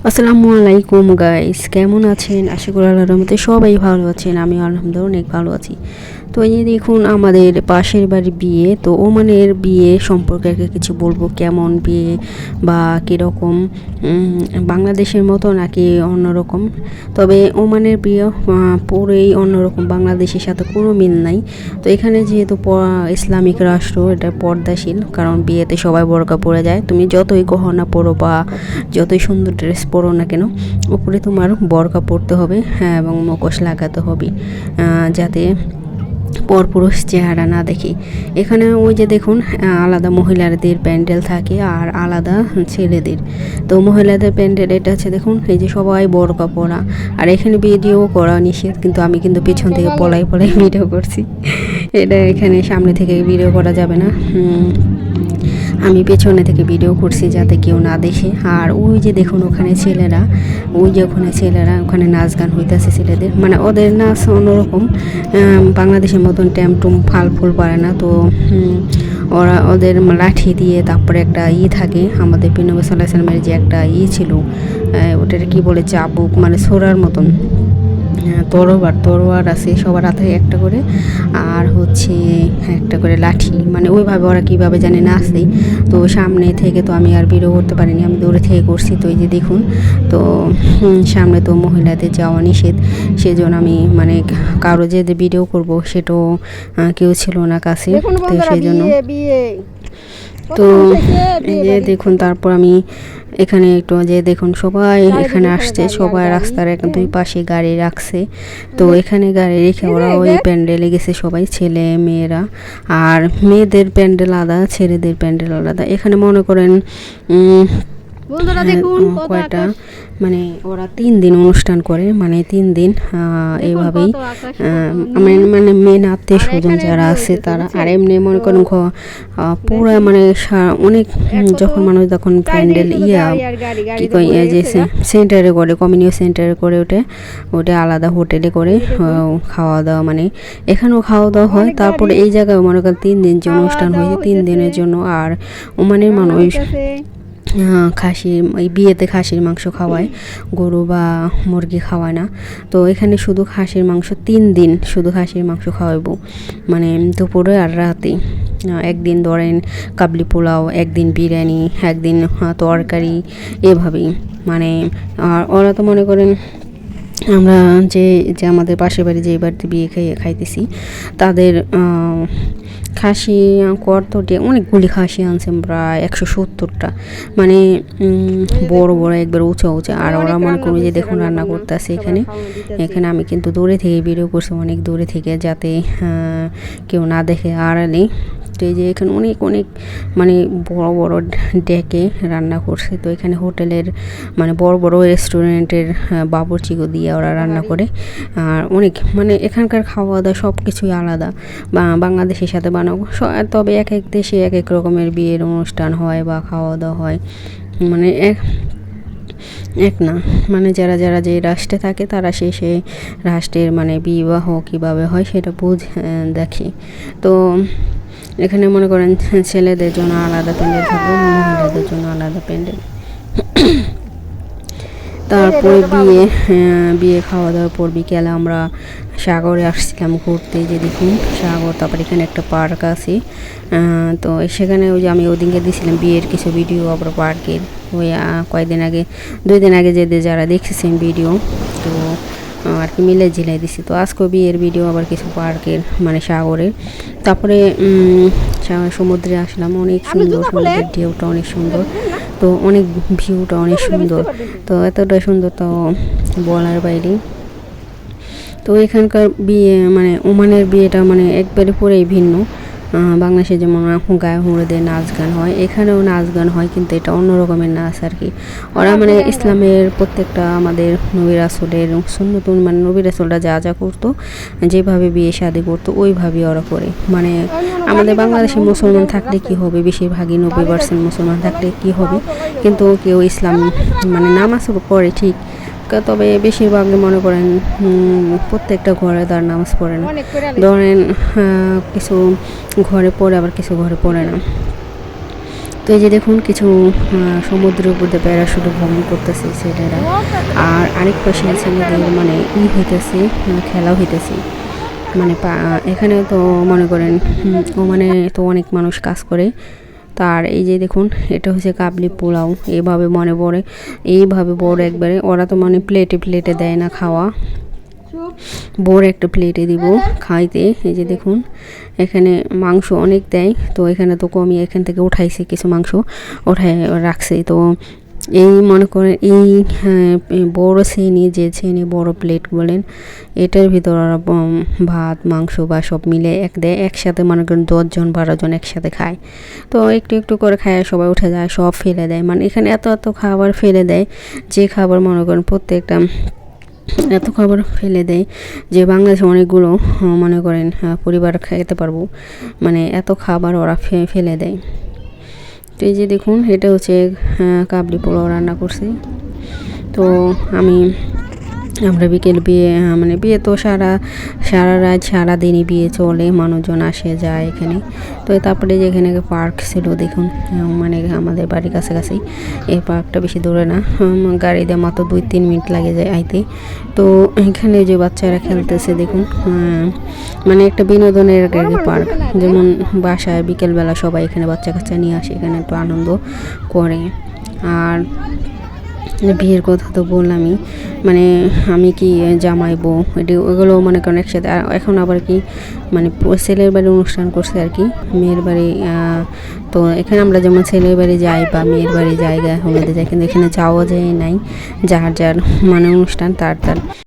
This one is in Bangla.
আসসালামু আলাইকুম গাইস, কেমন আছেন? আশা করি আল্লাহর রহমতে সবাই ভালো আছেন। আমি আলহামদুলিল্লাহ অনেক ভালো আছি। তো এই দেখুন আমাদের পাশের বাড়ির বিয়ে। তো ওমানের বিয়ে সম্পর্কে কিছু বলবো, কেমন বিয়ে বা কীরকম, বাংলাদেশের মতো নাকি অন্যরকম। তবে ওমানের বিয়ে পুরোই অন্যরকম, বাংলাদেশের সাথে কোনো মিল নাই। তো এখানে যেহেতু ইসলামিক রাষ্ট্র, এটা পর্দাশীল, কারণ বিয়েতে সবাই বোরকা পরে যায়। তুমি যতই গহনা পরো বা যতই সুন্দর ড্রেস পরো না কেন, উপরে তোমার বোরকা পরতে হবে, হ্যাঁ, এবং মুখোশ লাগাতে হবে, যাতে পরপুরুষ চেহারা না দেখি। এখানে ওই যে দেখুন, আলাদা মহিলাদের প্যান্ডেল থাকে আর আলাদা ছেলেদের। তো মহিলাদের প্যান্ডেল এটা হচ্ছে, দেখুন এই যে সবাই বোরকা পরা, আর এখানে ভিডিও করা নিষেধ, কিন্তু আমি কিন্তু পেছন থেকে পলাই ভিডিও করছি। এটা এখানে সামনে থেকে ভিডিও করা যাবে না, আমি পেছনে থেকে ভিডিও করছি যাতে কেউ না দেখে। আর ওই যে দেখুন ওখানে ছেলেরা, ওই যে ওখানে নাচ গান হইতেছে ছেলেদের, মানে ওদের নাচ অন্যরকম, বাংলাদেশের মতন ট্যামটুম ফাল ফুল পারে না। তো ওদের লাঠি দিয়ে, তারপরে একটা থাকে আমাদের নবী সাল্লাল্লাহু আলাইহি ওয়াসাল্লামের যে একটা ছিল, ওটার কি বলে, চাবুক, মানে ছোড়ার মতন, তরোয়ার আছে সবার হাতে একটা করে, আর হচ্ছে একটা করে লাঠি, মানে ওইভাবে ওরা কীভাবে জানে না আসে। তো সামনে থেকে তো আমি আর ভিডিও করতে পারিনি, আমি দূরে থেকে করছি। তো এই যে দেখুন, তো সামনে তো মহিলাদের যাওয়া নিষেধ, সেজন্য আমি মানে কারো যে ভিডিও করব সেটাও কেউ ছিল না কাছে, তো সেই জন্য। তো এই যে দেখুন, তারপর আমি এখানে একটু যে দেখুন সবাই এখানে আসছে, সবাই রাস্তার দুই পাশে গাড়ি রাখছে। তো এখানে গাড়ি রেখে ওরা ওই প্যান্ডেলে গেছে সবাই, ছেলে মেয়েরা। আর মেয়েদের প্যান্ডেল আলাদা, ছেলেদের প্যান্ডেল আলাদা। এখানে মনে করেন কয়টা, মানে ওরা 3 দিন অনুষ্ঠান করে, মানে 3 দিন এইভাবেই, মানে মেন আত্মীয় স্বজন যারা আছে তারা। আর এমনি মনে করেন পুরা মানে অনেক, যখন মানুষ তখন প্যান্ডেল কি কই, যে সেন্টারে করে, কমিউনিটি সেন্টারে করে, ওটা আলাদা হোটেলে করে খাওয়া দাওয়া, মানে এখানেও খাওয়া দাওয়া হয়। তারপরে এই জায়গায় মনে করেন 3 দিন যে অনুষ্ঠান হয়েছে, 3 দিনের জন্য। আর ওমানের মানুষ এই বিয়েতে খাসির মাংস খাওয়ায়, গরু বা মুরগি খাওয়ায় না। তো এখানে শুধু খাসির মাংস, 3 দিন শুধু খাসির মাংস খাওয়াবো, মানে দুপুরে আর রাতে। একদিন ধরেন কাবলি পোলাও, একদিন বিরিয়ানি, একদিন তরকারি, এভাবেই। মানে আর ওরা তো মনে করেন আমরা যে আমাদের পাশের বাড়ি যে বাড়িতে বিয়ে খাইতেছি, তাদের খাসি কর্তটি অনেকগুলি খাসি আনছে, প্রায় 170টা, মানে বড় বড় একবার উঁচা। আর ওরা মনে করি যে দেখুন রান্না করতেছে এখানে আমি কিন্তু দূরে থেকে ভিডিও করছি, অনেক দূরে থেকে, যাতে কেউ না দেখে আড়ালে। তো এই যে এখানে অনেক মানে বড় বড় ডেকে রান্না করছে। তো এখানে হোটেলের, মানে বড় বড় রেস্টুরেন্টের বাবুর্চিকে দিয়ে ওরা রান্না করে। আর অনেক, মানে এখানকার খাওয়া দাওয়া সব কিছুই আলাদা বাংলাদেশের সাথে বানাবো। তবে এক এক দেশে এক এক রকমের বিয়ের অনুষ্ঠান হয় বা খাওয়া দাওয়া হয়, মানে এক না, মানে যারা যে রাষ্ট্রে থাকে তারা সেই রাষ্ট্রের মানে বিবাহ কীভাবে হয় সেটা দেখে। তো এখানে মনে করেন ছেলেদের জন্য আলাদা প্যান্ডেল থাকবে, মহিলাদের জন্য আলাদা প্যান্ডেল। তারপরে বিয়ে খাওয়া দাওয়ার পর বিকেলে আমরা সাগরে আসছিলাম ঘুরতে, যে দেখুন সাগর। তারপর এখানে একটা পার্ক আছে, তো সেখানে ওই যে আমি ওদিনকে দিয়েছিলাম বিয়ের কিছু ভিডিও, আবার পার্কের ওই কয়েকদিন আগে, 2 দিন আগে যারা দেখছেন ভিডিও, তো আর কি মিলে ঝিলাই দিছি। তো আজকে বিয়ের ভিডিও, আবার কিছু পার্কের, মানে সাগরের। তারপরে সমুদ্রে আসলাম, অনেক সুন্দর, সমুদ্রের ঢেউটা অনেক সুন্দর, তো অনেক ভিউটা অনেক সুন্দর, তো এতটা সুন্দর তো বলার বাইরে। তো এখানকার বিয়ে, মানে ওমানের বিয়েটা মানে একবারে পুরাই ভিন্ন। বাংলাদেশে যেমন গায়ে হুঁড়োদের নাচ গান হয়, এখানেও নাচ গান হয়, কিন্তু এটা অন্য রকমের নাচ আর কি। ওরা মানে ইসলামের প্রত্যেকটা, আমাদের নবী রাসূলের সুন্নত, মানে নবী রাসূলরা যা করতো, যেভাবে বিয়ে শাদী করতো ওইভাবেই ওরা করে। মানে আমাদের বাংলাদেশে মুসলমান থাকলে কি হবে, বেশিরভাগই 90% মুসলমান থাকলে কি হবে, কিন্তু কেউ ইসলাম মানে নামাজও পড়ে ঠিক, তবে বেশিরভাগই মনে করেন প্রত্যেকটা ঘরে তার নামাজ পড়ে না। ধরেন কিছু ঘরে পড়ে, আবার কিছু ঘরে পড়ে না। তো এই যে দেখুন কিছু সমুদ্রের উপর দিয়ে প্যারাশুটে ভ্রমণ করতেছে ছেলেরা, আর আরেক পাশে ছেলেদের মানে হইতেছে, খেলাও হইতেছে। মানে এখানে তো মনে করেন ও মানে তো অনেক মানুষ কাজ করে। তার এই যে দেখুন এটা হচ্ছে কাবলি পোলাও, এইভাবে মনে পড়ে, এইভাবে বড় একবারে, ওরা তো মানে প্লেটে প্লেটে দেয় না খাওয়া, বড় একটা প্লেটে দিব খাইতে। এই যে দেখুন এখানে মাংস অনেক দেয়, তো এখানে তো কমিয়ে এখান থেকে উঠাইছে, কিছু মাংস উঠায় রাখছে। তো এই মনে করেন এই বড় শ্রেণী, যে শ্রেণী বড় প্লেট বলেন, এটার ভিতর ওরা ভাত মাংস বা সব মিলে দেয় একসাথে, মনে করেন 10 জন 12 জন একসাথে খায়। তো একটু একটু করে খায়, সবাই উঠে যায়, সব ফেলে দেয়। মানে এখানে এত এত খাবার ফেলে দেয়, যে খাবার মনে করেন প্রত্যেকটা এত খাবার ফেলে দেয় যে বাংলাদেশে অনেকগুলো মনে করেন পরিবার খেতে পারবো, মানে এত খাবার ওরা ফেলে দেয়। তো এই যে দেখুন এটা হচ্ছে কাবলি পোলাও রান্না করছি। তো আমরা বিকেল বিয়ে, মানে বিয়ে তো সারা রাত সারাদিনই বিয়ে চলে, মানুষজন আসে যায় এখানে। তো তারপরে যে এখানে পার্ক ছিল দেখুন, মানে আমাদের বাড়ির কাছাকাছি। এই পার্কটা বেশি দূরে না, গাড়ি দিয়ে মাত্র 2-3 মিনিট লাগে যায় আইতে। তো এখানে যে বাচ্চারা খেলতেছে দেখুন, মানে একটা বিনোদনের পার্ক, যেমন বাসায় বিকেলবেলা সবাই এখানে বাচ্চা কাচ্চা নিয়ে আসে, এখানে একটু আনন্দ করে। আর বিয়ের কথা তো বললামই, মানে আমি কি জামাই বউ এটি ওগুলো মনে করেন একসাথে। আর এখন আবার কি মানে ছেলের বাড়ি অনুষ্ঠান করছে আর কি, মেয়ের বাড়ি। তো এখানে আমরা যেমন ছেলের বাড়ি যাই বা মেয়ের বাড়ি জায়গা হলুদে যাই, কিন্তু এখানে যাওয়া যায় নাই, যার যার মানে অনুষ্ঠান তার